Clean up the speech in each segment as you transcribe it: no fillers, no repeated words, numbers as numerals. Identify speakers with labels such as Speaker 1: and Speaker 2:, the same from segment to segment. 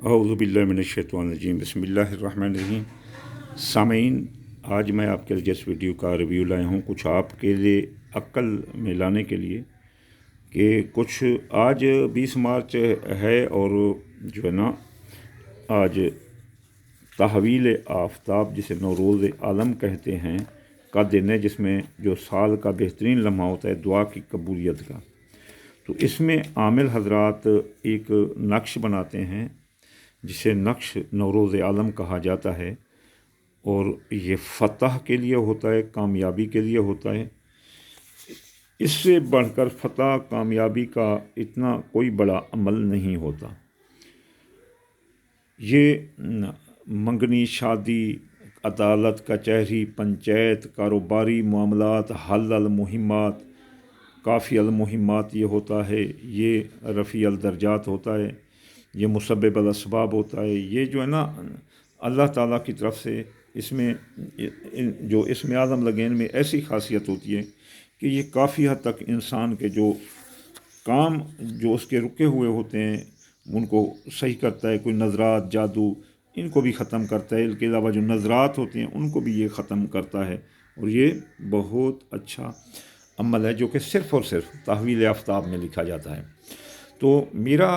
Speaker 1: اعوذ باللہ من الشیطان الرجیم بسم اللہ الرحمن الرحیم۔ سامعین، آج میں آپ کے لیے جس ویڈیو کا ریویو لایا ہوں کچھ آپ کے لیے عقل میں لانے کے لیے کہ کچھ آج 20 مارچ ہے اور جو ہے نا آج تحویل آفتاب جسے نوروز عالم کہتے ہیں کا دن ہے، جس میں جو سال کا بہترین لمحہ ہوتا ہے دعا کی قبولیت کا۔ تو اس میں عامل حضرات ایک نقش بناتے ہیں جسے نقش نوروز عالم کہا جاتا ہے، اور یہ فتح کے لیے ہوتا ہے، کامیابی کے لیے ہوتا ہے۔ اس سے بڑھ کر فتح کامیابی کا اتنا کوئی بڑا عمل نہیں ہوتا۔ یہ منگنی، شادی، عدالت، کچہری، پنچایت، کاروباری معاملات، حل المہمات، کافی المہمات یہ ہوتا ہے، یہ رفیع الدرجات ہوتا ہے، یہ مسبب الاسباب ہوتا ہے۔ یہ جو ہے نا اللہ تعالیٰ کی طرف سے اس میں جو اسم اعظم لگے ان میں ایسی خاصیت ہوتی ہے کہ یہ کافی حد تک انسان کے جو کام جو اس کے رکے ہوئے ہوتے ہیں ان کو صحیح کرتا ہے۔ کوئی نظرات، جادو، ان کو بھی ختم کرتا ہے۔ ان کے علاوہ جو نظرات ہوتے ہیں ان کو بھی یہ ختم کرتا ہے، اور یہ بہت اچھا عمل ہے جو کہ صرف اور صرف تحویل آفتاب میں لکھا جاتا ہے۔ تو میرا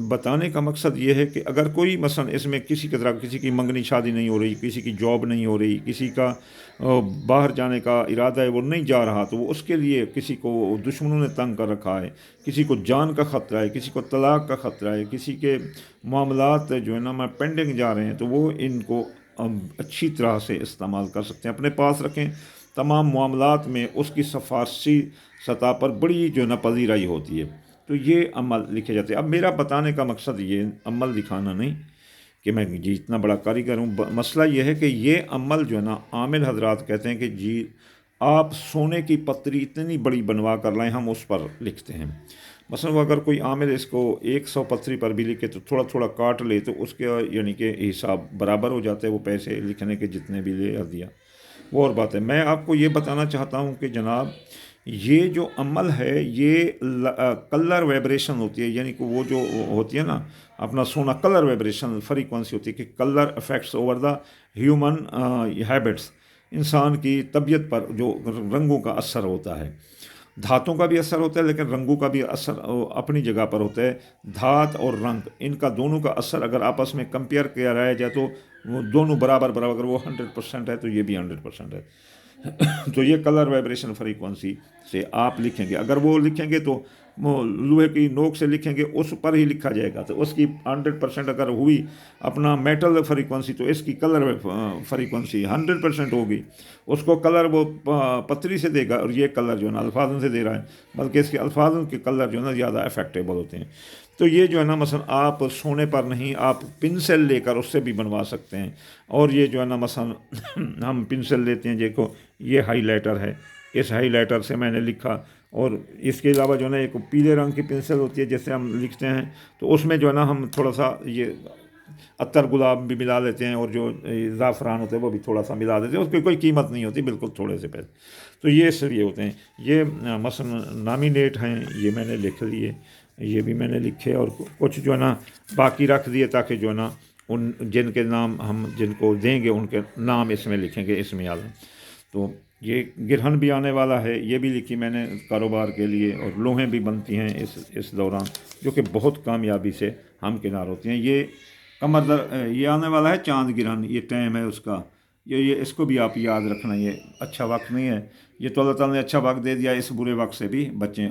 Speaker 1: بتانے کا مقصد یہ ہے کہ اگر کوئی مثلا اس میں کسی کی طرح کسی کی منگنی شادی نہیں ہو رہی، کسی کی جاب نہیں ہو رہی، کسی کا باہر جانے کا ارادہ ہے وہ نہیں جا رہا، تو وہ اس کے لیے کسی کو دشمنوں نے تنگ کر رکھا ہے، کسی کو جان کا خطرہ ہے، کسی کو طلاق کا خطرہ ہے، کسی کے معاملات جو ہے نا پینڈنگ جا رہے ہیں، تو وہ ان کو اچھی طرح سے استعمال کر سکتے ہیں، اپنے پاس رکھیں۔ تمام معاملات میں اس کی سفارشی سطح پر بڑی جو ہے نا پذیرائی ہوتی ہے۔ تو یہ عمل لکھے جاتے ہیں۔ اب میرا بتانے کا مقصد یہ عمل دکھانا نہیں کہ میں جی اتنا بڑا کاریگر ہوں، مسئلہ یہ ہے کہ یہ عمل جو ہے نا عامل حضرات کہتے ہیں کہ جی آپ سونے کی پتری اتنی بڑی بنوا کر لائیں، ہم اس پر لکھتے ہیں۔ مثلا وہ اگر کوئی عامل اس کو 100 پتری پر بھی لکھے تو تھوڑا تھوڑا کاٹ لے تو اس کے یعنی کہ حساب برابر ہو جاتا ہے، وہ پیسے لکھنے کے جتنے بھی لے دیا وہ اور بات ہے۔ میں آپ کو یہ بتانا چاہتا ہوں کہ جناب یہ جو عمل ہے یہ کلر ویبریشن ہوتی ہے، یعنی کہ وہ جو ہوتی ہے نا اپنا سونا کلر ویبریشن فریکوینسی ہوتی ہے کہ colour effects over the human habits, انسان کی طبیعت پر جو رنگوں کا اثر ہوتا ہے۔ دھاتوں کا بھی اثر ہوتا ہے لیکن رنگوں کا بھی اثر اپنی جگہ پر ہوتا ہے۔ دھات اور رنگ ان کا دونوں کا اثر اگر آپس میں کمپیئر کیا رہا جائے تو وہ دونوں برابر برابر، اگر وہ 100% ہے تو یہ بھی 100% ہے۔ تو یہ کلر وائبریشن فریکوینسی سے آپ لکھیں گے، اگر وہ لکھیں گے تو وہ لوہے کی نوک سے لکھیں گے اس پر ہی لکھا جائے گا، تو اس کی 100% اگر ہوئی اپنا میٹل فریکوینسی تو اس کی کلر فریکوینسی 100% ہوگی۔ اس کو کلر وہ پتری سے دے گا، اور یہ کلر جو ہے نا الفاظ سے دے رہا ہے، بلکہ اس کے الفاظ کے کلر جو ہے نا زیادہ افیکٹیبل ہوتے ہیں۔ تو یہ جو ہے نا مثلا آپ سونے پر نہیں، آپ پنسل لے کر اس سے بھی بنوا سکتے ہیں۔ اور یہ جو ہے نا مثلا ہم پنسل لیتے ہیں، دیکھو یہ ہائی لائٹر ہے، اس ہائی لائٹر سے میں نے لکھا، اور اس کے علاوہ جو ہے نا ایک پیلے رنگ کی پنسل ہوتی ہے جس سے ہم لکھتے ہیں، تو اس میں جو ہے نا ہم تھوڑا سا یہ عطر گلاب بھی ملا لیتے ہیں، اور جو زعفران ہوتے ہیں وہ بھی تھوڑا سا ملا دیتے ہیں، اس کی کوئی قیمت نہیں ہوتی، بالکل تھوڑے سے پیسے۔ تو یہ سب یہ ہوتے ہیں، یہ مثلا نامینیٹ ہیں، یہ میں نے لکھ لیے، یہ بھی میں نے لکھے، اور کچھ جو ہے نا باقی رکھ دیے تاکہ جو ہے نا ان جن کے نام ہم جن کو دیں گے ان کے نام اس میں لکھیں گے اسم اعظم۔ تو یہ گرہن بھی آنے والا ہے، یہ بھی لکھی میں نے کاروبار کے لیے، اور لوہیں بھی بنتی ہیں اس دوران جو کہ بہت کامیابی سے ہمکنار ہوتی ہیں۔ یہ یہ آنے والا ہے چاند گرہن، یہ ٹائم ہے اس کا، یہ اس کو بھی آپ یاد رکھنا، یہ اچھا وقت نہیں ہے، یہ تو اللہ تعالیٰ نے اچھا وقت دے دیا، اس برے وقت سے بھی بچیں۔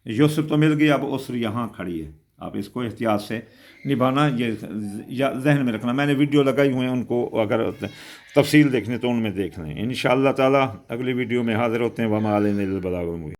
Speaker 1: یسر تو مل گئی، اب عسر یہاں کھڑی ہے، آپ اس کو احتیاط سے نبھانا، یہ ذہن میں رکھنا۔ میں نے ویڈیو لگائی ہوئے ہیں، ان کو اگر تفصیل دیکھنے تو ان میں دیکھ لیں۔ انشاءاللہ تعالیٰ اگلی ویڈیو میں حاضر ہوتے ہیں۔ وما علینا الا البلاغ المبین۔